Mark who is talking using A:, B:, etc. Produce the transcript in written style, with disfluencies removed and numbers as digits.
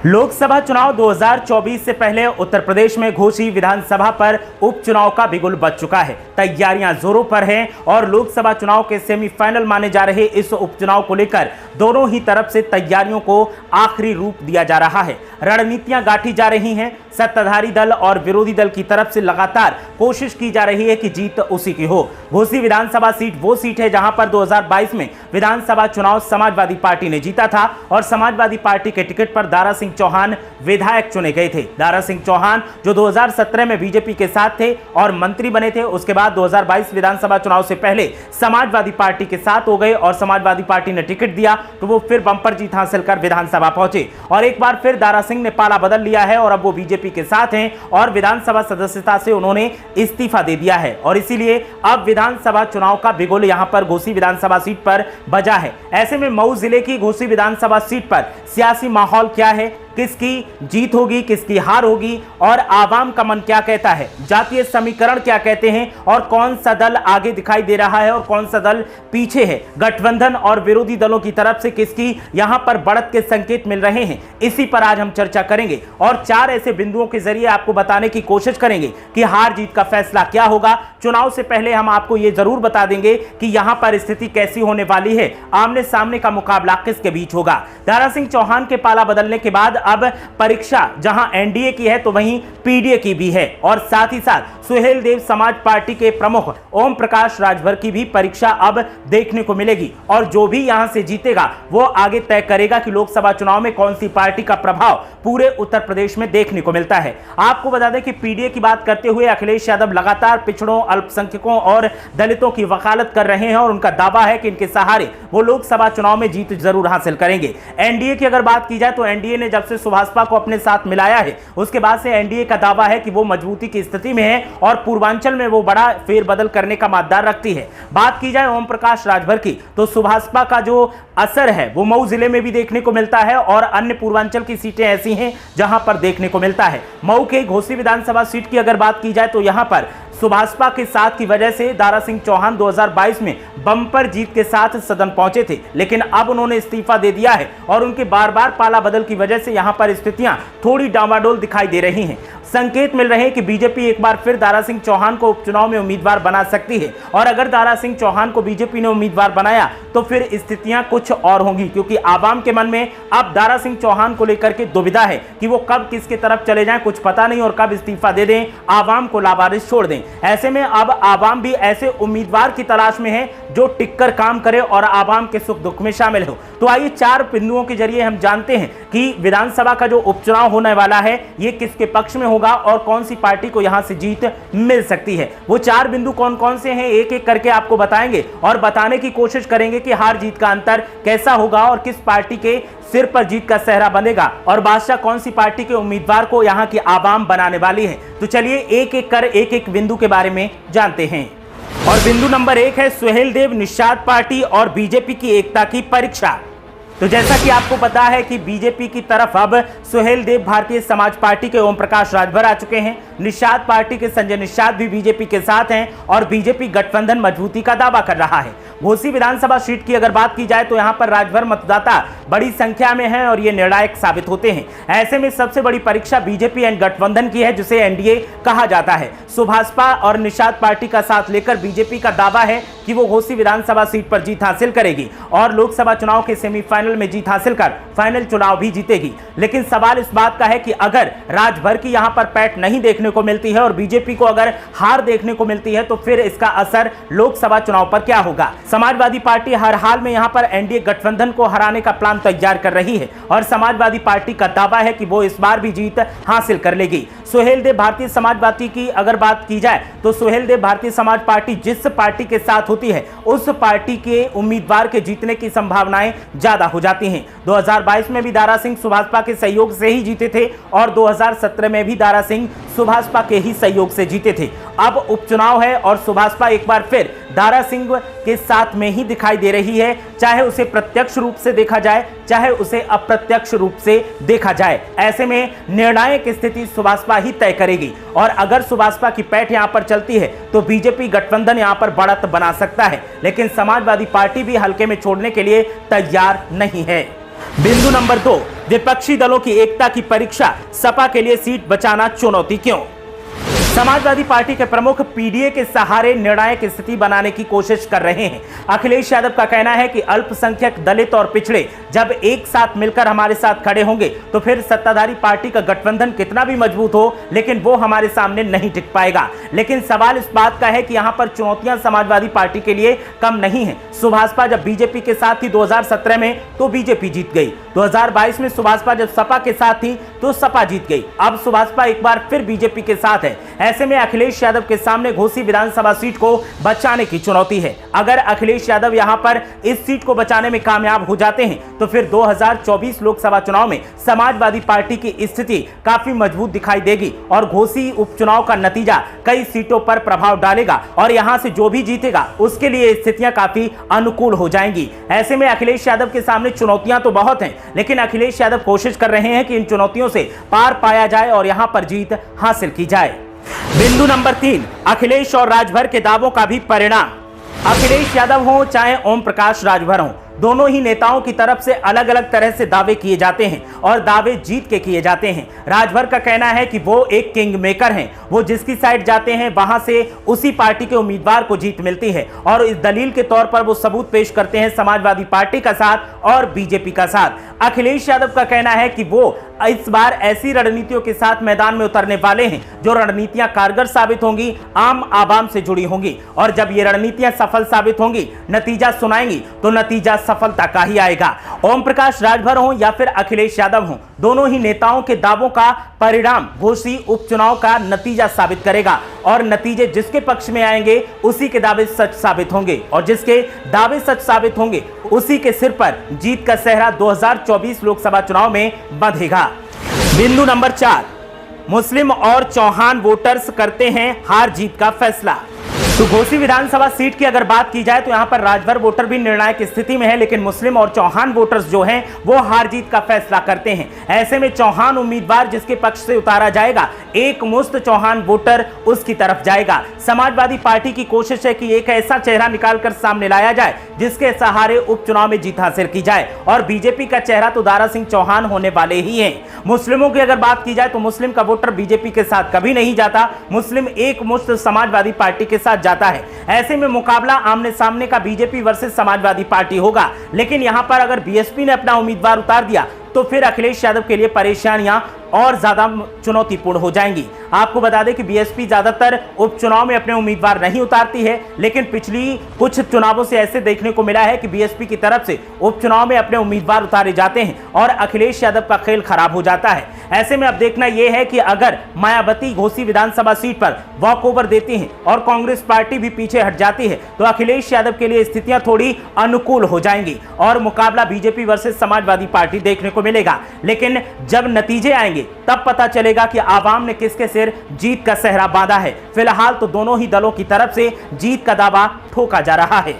A: लोकसभा चुनाव 2024 से पहले उत्तर प्रदेश में घोसी विधानसभा पर उपचुनाव का बिगुल बज चुका है। तैयारियां जोरों पर हैं और लोकसभा चुनाव के सेमीफाइनल माने जा रहे इस उपचुनाव को लेकर दोनों ही तरफ से तैयारियों को आखिरी रूप दिया जा रहा है। रणनीतियां गांठी जा रही हैं। सत्ताधारी दल और विरोधी दल की तरफ से लगातार कोशिश की जा रही है कि जीत उसी की हो। घोसी विधानसभा सीट वो सीट है जहां पर 2022 में विधानसभा चुनाव समाजवादी पार्टी ने जीता था और समाजवादी पार्टी के टिकट पर दारा सिंह चौहान विधायक चुने गए थे। दारा सिंह चौहान जो 2017 में बीजेपी के साथ थे और मंत्री बने थे, उसके बाद 2022 विधानसभा चुनाव से पहले समाजवादी पार्टी के साथ हो गए और समाजवादी पार्टी ने टिकट दिया तो वो फिर बंपर जीत हासिल कर विधानसभा पहुंचे और एक बार फिर दारा सिंह ने पाला बदल लिया है और अब वो बीजेपी के साथ हैं और विधानसभा सदस्यता से उन्होंने इस्तीफा दे दिया है और इसीलिए अब विधानसभा चुनाव का बिगुल यहां पर घोसी विधानसभा सीट पर बजा है। ऐसे में मऊ जिले की घोसी विधानसभा सीट पर सियासी माहौल क्या है, किसकी जीत होगी, किसकी हार होगी और आवाम का मन क्या कहता है, जातीय समीकरण क्या कहते हैं और कौन सा दल आगे दिखाई दे रहा है और कौन सा दल पीछे है, गठबंधन और विरोधी दलों की तरफ से किसकी यहां पर बढ़त के संकेत मिल रहे हैं, इसी पर आज हम चर्चा करेंगे और 4 ऐसे बिंदुओं के जरिए आपको बताने की कोशिश करेंगे कि हार जीत का फैसला क्या होगा। चुनाव से पहले हम आपको यह जरूर बता देंगे कि यहां पर स्थिति कैसी होने वाली है, आमने सामने का मुकाबला किसके बीच होगा। दारा सिंह चौहान के पाला बदलने के बाद अब परीक्षा जहां एनडीए की है तो वहीं पीडीए की भी है और साथ ही साथ सुहेल देव समाज पार्टी के प्रमुख ओम प्रकाश राजभर की भी परीक्षा अब देखने को मिलेगी और जो भी यहां से जीतेगा वो आगे तय करेगा कि लोकसभा चुनाव में कौन सी पार्टी का प्रभाव पूरे उत्तर प्रदेश में देखने को मिलता है। आपको बता दें कि पीडीए की बात करते हुए अखिलेश यादव लगातार पिछड़ों, अल्पसंख्यकों और दलितों की वकालत कर रहे हैं और उनका दावा है कि इनके सहारे वो लोकसभा चुनाव में जीत जरूर हासिल करेंगे। एनडीए की अगर बात की जाए तो एनडीए ने जब से सुभाषपा को अपने साथ मिलाया है उसके बाद से एनडीए का दावा है कि वो मजबूती की स्थिति में है और पूर्वांचल में वो बड़ा फेरबदल करने का मादार रखती है। बात की जाए ओम प्रकाश राजभर की तो सुभाषपा का जो असर है वो मऊ जिले में भी देखने को मिलता है और अन्य पूर्वांचल की सीटें ऐसी हैं जहां पर देखने को मिलता है। मऊ के घोसी विधानसभा सीट की अगर बात की जाए तो यहां पर सुभाषपा के साथ की वजह से दारा सिंह चौहान 2022 में बम्पर जीत के साथ सदन पहुंचे थे, लेकिन अब उन्होंने इस्तीफा दे दिया है और उनके बार बार पाला बदल की वजह से यहां पर स्थितियां थोड़ी डामाडोल दिखाई दे रही हैं। संकेत मिल रहे हैं कि बीजेपी एक बार फिर दारा सिंह चौहान को उपचुनाव में उम्मीदवार बना सकती है और अगर दारा सिंह चौहान को बीजेपी ने उम्मीदवार बनाया तो फिर स्थितियां कुछ और होंगी, क्योंकि आवाम के मन में अब दारा सिंह चौहान को लेकर के दुविधा है कि वो कब किसके तरफ चले जाएं, कुछ पता नहीं, और कब इस्तीफा दे दें, आवाम को लावारिस छोड़ दें। ऐसे में अब आवाम भी ऐसे उम्मीदवार की तलाश में है जो टिककर काम करे और आवाम के सुख दुख में शामिल हो। तो आइए 4 बिंदुओं के जरिए हम जानते हैं कि विधानसभा का जो उपचुनाव होने वाला है ये किसके पक्ष में होगा और कौन सी पार्टी को यहां से जीत मिल सकती है। वो 4 बिंदु कौन कौन से हैं एक एक करके आपको बताएंगे और बताने की कोशिश करेंगे कि हार जीत का अंतर कैसा होगा और किस पार्टी के सिर पर जीत का सेहरा बनेगा और बादशाह कौन सी पार्टी के उम्मीदवार को यहां की आवाम बनाने वाली है। तो चलिए एक एक कर एक एक बिंदु के बारे में जानते हैं। और बिंदु नंबर 1 है सुहेल देव निषाद पार्टी और बीजेपी की एकता की परीक्षा। तो जैसा कि आपको पता है कि बीजेपी की तरफ अब सुहेल देव भारतीय समाज पार्टी के ओम प्रकाश राजभर आ चुके हैं, निषाद पार्टी के संजय निषाद भी बीजेपी के साथ हैं और बीजेपी गठबंधन मजबूती का दावा कर रहा है। घोसी विधानसभा सीट की अगर बात की जाए तो यहां पर राजभर मतदाता बड़ी संख्या में हैं और ये निर्णायक साबित होते हैं। ऐसे में सबसे बड़ी परीक्षा बीजेपी एंड गठबंधन की है जिसे एनडीए कहा जाता है। सुभाषपा और निषाद पार्टी का साथ लेकर बीजेपी का दावा है कि वो घोसी विधानसभा सीट पर जीत हासिल करेगी और लोकसभा चुनाव के सेमीफाइनल में जीत हासिल कर फाइनल चुनाव भी जीतेगी। लेकिन सवाल इस बात का है कि अगर राजभर की यहां पर पैठ नहीं देखने को मिलती है और बीजेपी को अगर हार देखने को मिलती है तो फिर इसका असर लोकसभा चुनाव पर क्या होगा। समाजवादी पार्टी हर हाल में यहां पर एनडीए गठबंधन को हराने का प्लान तैयार कर रही है और समाजवादी पार्टी का दावा है कि वो इस बार भी जीत हासिल कर लेगी। सुहेल देव भारतीय समाजवादी की अगर बात की जाए तो सुहेल देव भारतीय समाज पार्टी जिस पार्टी के साथ होती है उस पार्टी के उम्मीदवार के जीतने की संभावनाएं ज्यादा हो जाती हैं। 2022 में भी दारा सिंह सुभाषपा के सहयोग से ही जीते थे और 2017 में भी दारा सिंह सुभाषपा के ही सहयोग से जीते थे। अब उपचुनाव है और सुभाषपा एक बार फिर दारा सिंह के साथ में ही दिखाई दे रही है, चाहे उसे प्रत्यक्ष रूप से देखा जाए चाहे उसे अप्रत्यक्ष रूप से देखा जाए। ऐसे में निर्णायक स्थिति सुभाषपा ही तय करेगी और अगर सुभाषपा की पैठ यहां पर चलती है तो बीजेपी गठबंधन यहां पर बढ़त बना सकता है, लेकिन समाजवादी पार्टी भी हल्के में छोड़ने के लिए तैयार नहीं है। बिंदु नंबर 2, विपक्षी दलों की एकता की परीक्षा, सपा के लिए सीट बचाना चुनौती क्यों? समाजवादी पार्टी के प्रमुख पीडीए के सहारे निर्णायक स्थिति बनाने की कोशिश कर रहे हैं। अखिलेश यादव का कहना है कि अल्पसंख्यक, दलित और पिछड़े जब एक साथ मिलकर हमारे साथ खड़े होंगे तो फिर सत्ताधारी पार्टी का गठबंधन कितना भी मजबूत हो, लेकिन वो हमारे सामने नहीं टिक पाएगा। लेकिन सवाल इस बात का है कि यहाँ पर चुनौतियां समाजवादी पार्टी के लिए कम नहीं है। सुभाषपा जब बीजेपी के साथ थी 2017 में तो बीजेपी जीत गई। 2022 में सुभाषपा जब सपा के साथ थी तो सपा जीत गई। अब सुभाषपा एक बार फिर बीजेपी के साथ है। ऐसे में अखिलेश यादव के सामने घोसी विधानसभा सीट को बचाने की चुनौती है। अगर अखिलेश यादव यहां पर इस सीट को बचाने में कामयाब हो जाते हैं तो फिर 2024 लोकसभा चुनाव में समाजवादी पार्टी की स्थिति काफी मजबूत दिखाई देगी और घोसी उपचुनाव का नतीजा कई सीटों पर प्रभाव डालेगा और यहां से जो भी जीतेगा उसके लिए स्थितियां काफी अनुकूल हो जाएंगी। ऐसे में अखिलेश यादव के सामने चुनौतियां तो बहुत हैं, लेकिन अखिलेश यादव कोशिश कर रहे हैं कि इन चुनौतियों से पार पाया जाए और यहां पर जीत हासिल की जाए। बिंदु नंबर 3, अखिलेश और राजभर के दावों का भी परिणाम। अखिलेश यादव हो चाहे ओम प्रकाश राजभर हो, दोनों ही नेताओं की तरफ से अलग अलग तरह से दावे किए जाते हैं और दावे जीत के किए जाते हैं। राजभर का कहना है कि वो एक किंग मेकर हैं, वो जिसकी साइड जाते हैं वहां से उसी पार्टी के उम्मीदवार को जीत मिलती है और इस दलील के तौर पर वो सबूत पेश करते हैं समाजवादी पार्टी का साथ और बीजेपी का साथ। अखिलेश यादव का कहना है कि वो इस बार ऐसी रणनीतियों के साथ मैदान में उतरने वाले हैं जो रणनीतियां कारगर साबित होंगी, आम आवाम से जुड़ी होंगी और जब ये रणनीतियां सफल साबित होंगी, नतीजा सुनाएंगी तो नतीजा सफलता का ही आएगा। ओम प्रकाश राजभर हो या फिर अखिलेश यादव हो, दोनों ही नेताओं के दावों का परिणाम घोसी उपचुनाव का नतीजा साबित करेगा और नतीजे जिसके पक्ष में आएंगे उसी के दावे सच साबित होंगे और जिसके दावे सच साबित होंगे उसी के सिर पर जीत का सेहरा 2024 लोकसभा चुनाव में बंधेगा। बिंदु नंबर 4, मुस्लिम और चौहान वोटर्स करते हैं हार जीत का फैसला। तो घोसी विधानसभा सीट की अगर बात की जाए तो यहां पर राजभर वोटर भी निर्णायक स्थिति में है, लेकिन मुस्लिम और चौहान वोटर्स जो हैं वो हार जीत का फैसला करते हैं। ऐसे में चौहान उम्मीदवार जिसके पक्ष से उतारा जाएगा, एक मुश्त चौहान वोटर उसकी तरफ जाएगा। समाजवादी पार्टी की कोशिश है कि एक ऐसा चेहरा निकालकर सामने लाया जाए जिसके सहारे उपचुनाव में जीत हासिल की जाए और बीजेपी का चेहरा तो दारा सिंह चौहान होने वाले ही हैं। मुस्लिमों की अगर बात की जाए तो मुस्लिम का वोटर बीजेपी के साथ कभी नहीं जाता, मुस्लिम एक मुश्त समाजवादी पार्टी के साथ जाता है। ऐसे में मुकाबला आमने सामने का बीजेपी वर्सेस समाजवादी पार्टी होगा, लेकिन यहां पर अगर बीएसपी ने अपना उम्मीदवार उतार दिया तो फिर अखिलेश यादव के लिए परेशानियां और ज्यादा चुनौतीपूर्ण हो जाएंगी। आपको बता दें कि बीएसपी ज्यादातर उपचुनाव में अपने उम्मीदवार नहीं उतारती है, लेकिन पिछली कुछ चुनावों से ऐसे देखने को मिला है कि बीएसपी की तरफ से उपचुनाव में अपने उम्मीदवार उतारे जाते हैं और अखिलेश यादव का खेल खराब हो जाता है। ऐसे में अब देखना यह है कि अगर मायावती घोसी विधानसभा सीट पर वॉक ओवर देती हैं और कांग्रेस पार्टी भी पीछे हट जाती है तो अखिलेश यादव के लिए स्थितियां थोड़ी अनुकूल हो जाएंगी और मुकाबला बीजेपी वर्सेस समाजवादी पार्टी देखने को मिलेगा। लेकिन जब नतीजे आएंगे तब पता चलेगा कि आवाम ने किसके सिर जीत का सेहरा बांधा है। फिलहाल तो दोनों ही दलों की तरफ से जीत का दावा ठोका जा रहा है।